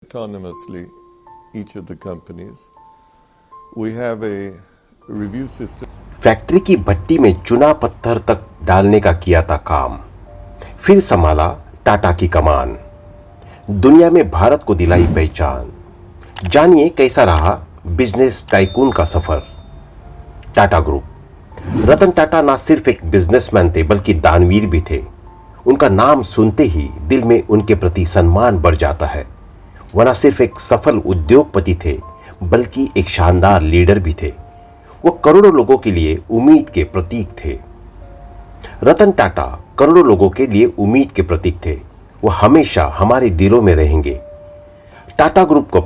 autonomously each of the companies. We have a review system. Factory की भट्टी में चुना पत्थर तक डालने का किया था काम, फिर संभाला टाटा की कमान, दुनिया में भारत को दिलाई पहचान। जानिए कैसा रहा बिजनेस टाइकून का सफर। टाटा ग्रुप। रतन टाटा ना सिर्फ एक बिजनेसमैन थे बल्कि दानवीर भी थे। उनका नाम सुनते ही दिल में उनके प्रति सम्मान बढ़ जाता है। वह न सिर्फ एक सफल उद्योगपति थे बल्कि एक शानदार लीडर भी थे। वो करोड़ों लोगों के लिए उम्मीद के प्रतीक थे। रतन टाटा करोड़ों लोगों के लिए उम्मीद के प्रतीक थे। वो हमेशा हमारे दिलों में रहेंगे। टाटा ग्रुप को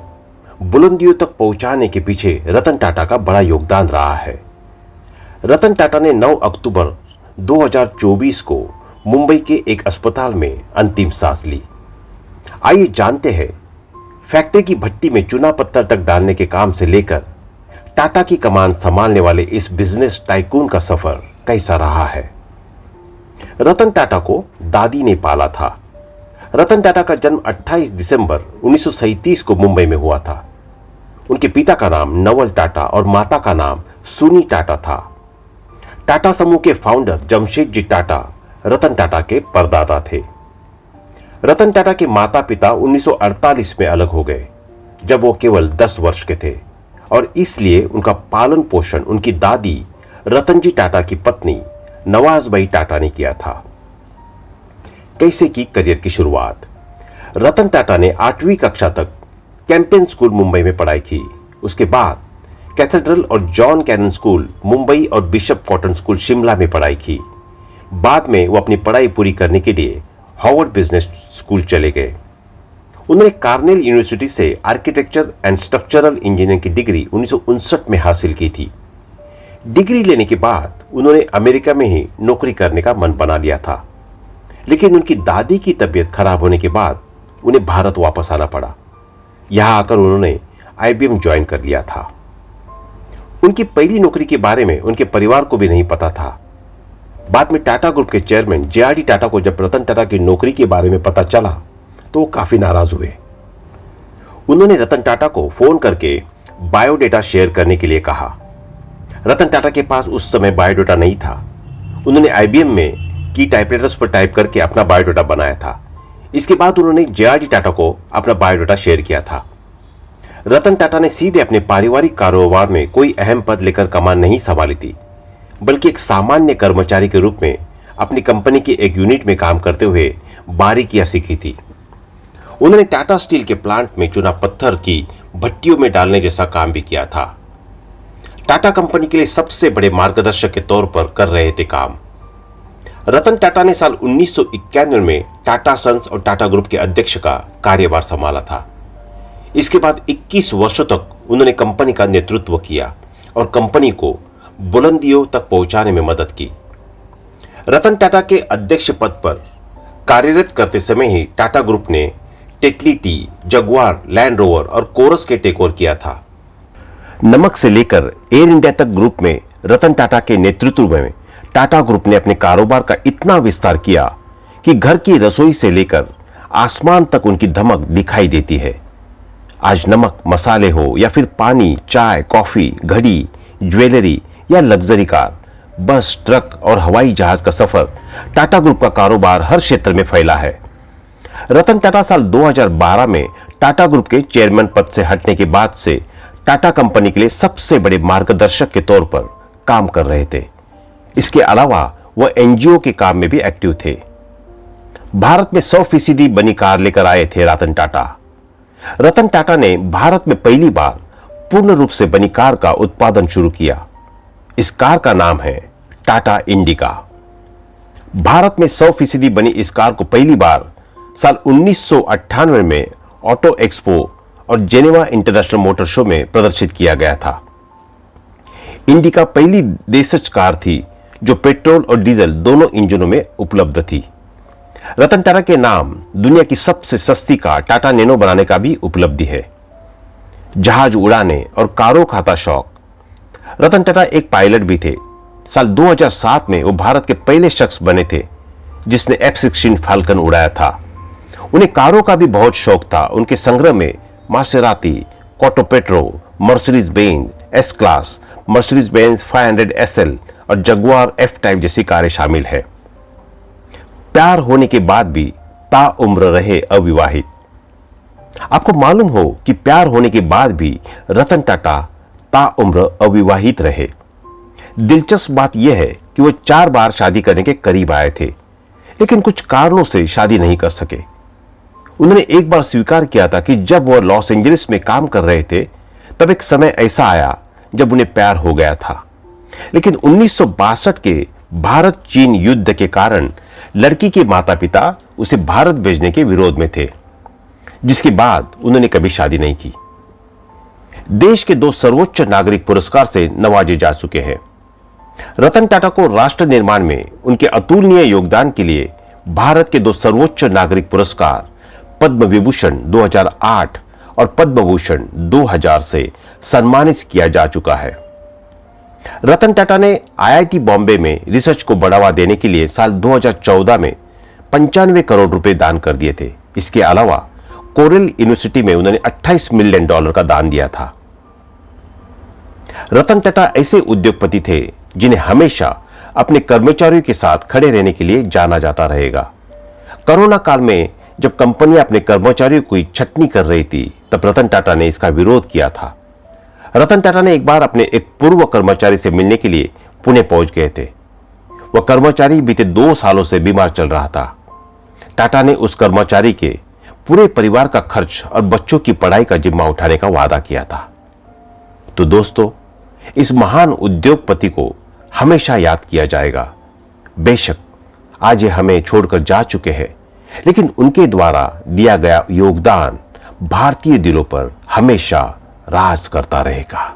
बुलंदियों तक पहुंचाने के पीछे रतन टाटा का बड़ा योगदान रहा है। रतन टाटा ने 9 अक्टूबर 2024 को मुंबई के एक अस्पताल में अंतिम सांस ली। आइए जानते हैं फैक्ट्री की भट्टी में चुना पत्थर तक डालने के काम से लेकर टाटा की कमान संभालने वाले इस बिजनेस टाइकून का सफर कैसा रहा है। रतन टाटा को दादी ने पाला था। रतन टाटा का जन्म 28 दिसंबर 1937 को मुंबई में हुआ था। उनके पिता का नाम नवल टाटा और माता का नाम सुनी टाटा था। टाटा समूह के फाउंडर जमशेदजी टाटा रतन टाटा के परदादा थे। रतन टाटा के माता पिता 1948 में अलग हो गए जब वो केवल 10 वर्ष के थे और इसलिए उनका पालन पोषण उनकी दादी रतनजी टाटा की पत्नी नवाजबाई टाटा ने किया था। कैसे की करियर की शुरुआत। रतन टाटा ने 8वीं कक्षा तक कैंपेन स्कूल मुंबई में पढ़ाई की। उसके बाद कैथेड्रल और जॉन कैनन स्कूल मुंबई और बिशप कॉटन स्कूल शिमला में पढ़ाई की। बाद में वो अपनी पढ़ाई पूरी करने के लिए हार्वर्ड बिजनेस स्कूल चले गए। उन्होंने कार्नेल यूनिवर्सिटी से आर्किटेक्चर एंड स्ट्रक्चरल इंजीनियरिंग की डिग्री 1959 में हासिल की थी। डिग्री लेने के बाद उन्होंने अमेरिका में ही नौकरी करने का मन बना लिया था, लेकिन उनकी दादी की तबीयत खराब होने के बाद उन्हें भारत वापस आना पड़ा। यहां आकर उन्होंने IBM ज्वाइन कर लिया था। उनकी पहली नौकरी के बारे में उनके परिवार को भी नहीं पता था। बाद में टाटा ग्रुप के चेयरमैन JRD टाटा को जब रतन टाटा की नौकरी के बारे में पता चला तो वो काफी नाराज हुए। उन्होंने रतन टाटा को फोन करके बायोडेटा शेयर करने के लिए कहा। रतन टाटा के पास उस समय बायोडेटा नहीं था। उन्होंने IBM में की टाइपराइटर्स पर टाइप करके अपना बायोडेटा बनाया था। इसके बाद उन्होंने JRD टाटा को अपना बायोडेटा शेयर किया था। रतन टाटा ने सीधे अपने पारिवारिक कारोबार में कोई अहम पद लेकर कमान नहीं संभाली थी, बल्कि एक सामान्य कर्मचारी के रूप में अपनी कंपनी के एक यूनिट में काम करते हुए बारीकियां सीखी थी। उन्होंने टाटा स्टील के प्लांट में चुना पत्थर की भट्टियों में डालने जैसा काम भी किया था। टाटा कंपनी के लिए सबसे बड़े मार्गदर्शक के तौर पर कर रहे थे काम। रतन टाटा ने साल 1991 में टाटा सन्स और टाटा ग्रुप के अध्यक्ष का कार्यभार संभाला था। इसके बाद 21 वर्षों तक उन्होंने कंपनी का नेतृत्व किया और कंपनी को बुलंदियों तक पहुंचाने में मदद की। रतन टाटा के अध्यक्ष पद पर कार्यरत करते समय ही टाटा ग्रुप ने Tetley tea, Jaguar, land rover और कोरस के टेक ओवर किया था। नमक से लेकर एयर इंडिया तक ग्रुप में रतन टाटा के नेतृत्व में टाटा ग्रुप ने अपने कारोबार का इतना विस्तार किया कि घर की रसोई से लेकर आसमान तक उनकी धमक दिखाई देती है। आज नमक, मसाले हो या फिर पानी, चाय, कॉफी, घड़ी, ज्वेलरी या लग्जरी कार, बस, ट्रक और हवाई जहाज का सफर, टाटा ग्रुप का कारोबार हर क्षेत्र में फैला है। रतन टाटा साल 2012 में टाटा ग्रुप के चेयरमैन पद से हटने के बाद से टाटा कंपनी के लिए सबसे बड़े मार्गदर्शक के तौर पर काम कर रहे थे। इसके अलावा वह NGO के काम में भी एक्टिव थे। भारत में 100% बनी कार लेकर आए थे रतन टाटा। रतन टाटा ने भारत में पहली बार पूर्ण रूप से बनी कार का उत्पादन शुरू किया। इस कार का नाम है टाटा इंडिका। भारत में 100% बनी इस कार को पहली बार साल 1998 में ऑटो एक्सपो और जेनेवा इंटरनेशनल मोटर शो में प्रदर्शित किया गया था। इंडिका पहली देशज कार थी जो पेट्रोल और डीजल दोनों इंजनों में उपलब्ध थी। रतन टाटा के नाम दुनिया की सबसे सस्ती कार टाटा नैनो बनाने का भी उपलब्धि है। जहाज उड़ाने और कारों खाता शौक। रतन टाटा एक पायलट भी थे। साल 2007 में वो भारत के पहले शख्स बने थे जिसने F-16 फाल्कन उड़ाया था। उन्हें कारों का भी बहुत शौक था। उनके संग्रह में Maserati, Quattroporte, Mercedes Benz S class, Mercedes Benz 500 SL और जगुआर F टाइप जैसी कारें शामिल है। प्यार होने के बाद भी ताउम्र रहे अविवाहित। आपको मालूम हो कि प्यार होने के बाद भी रतन टाटा ताउम्र अविवाहित रहे। दिलचस्प बात यह है कि वो 4 बार शादी करने के करीब आए थे, लेकिन कुछ कारणों से शादी नहीं कर सके। उन्होंने एक बार स्वीकार किया था कि जब वह लॉस एंजलिस में काम कर रहे थे तब एक समय ऐसा आया जब उन्हें प्यार हो गया था, लेकिन 1962 के भारत चीन युद्ध के कारण लड़की के माता पिता उसे भारत भेजने के विरोध में थे, जिसके बाद उन्होंने कभी शादी नहीं की। देश के 2 सर्वोच्च नागरिक पुरस्कार से नवाजे जा चुके हैं। रतन टाटा को राष्ट्र निर्माण में उनके अतुलनीय योगदान के लिए भारत के 2 सर्वोच्च नागरिक पुरस्कार पद्म विभूषण 2008 और पद्म भूषण 2000 से सम्मानित किया जा चुका है। रतन टाटा ने IIT बॉम्बे में रिसर्च को बढ़ावा देने के लिए साल 2014 में 95 करोड़ रुपए दान कर दिए थे। इसके अलावा कोरेल यूनिवर्सिटी में उन्होंने $28 मिलियन का दान दिया था। रतन टाटा ऐसे उद्योगपति थे जिन्हें हमेशा अपने कर्मचारियों के साथ खड़े रहने के लिए जाना जाता रहेगा। कोरोना काल में जब कंपनियां अपने कर्मचारियों की छटनी कर रही थी तब रतन टाटा ने इसका विरोध किया था। रतन टाटा ने एक बार अपने एक पूर्व कर्मचारी से मिलने के लिए पुणे पहुंच गए थे। वह कर्मचारी बीते 2 सालों से बीमार चल रहा था। टाटा ने उस कर्मचारी के पूरे परिवार का खर्च और बच्चों की पढ़ाई का जिम्मा उठाने का वादा किया था। तो दोस्तों, इस महान उद्योगपति को हमेशा याद किया जाएगा। बेशक आज ये हमें छोड़कर जा चुके हैं, लेकिन उनके द्वारा दिया गया योगदान भारतीय दिलों पर हमेशा राज करता रहेगा।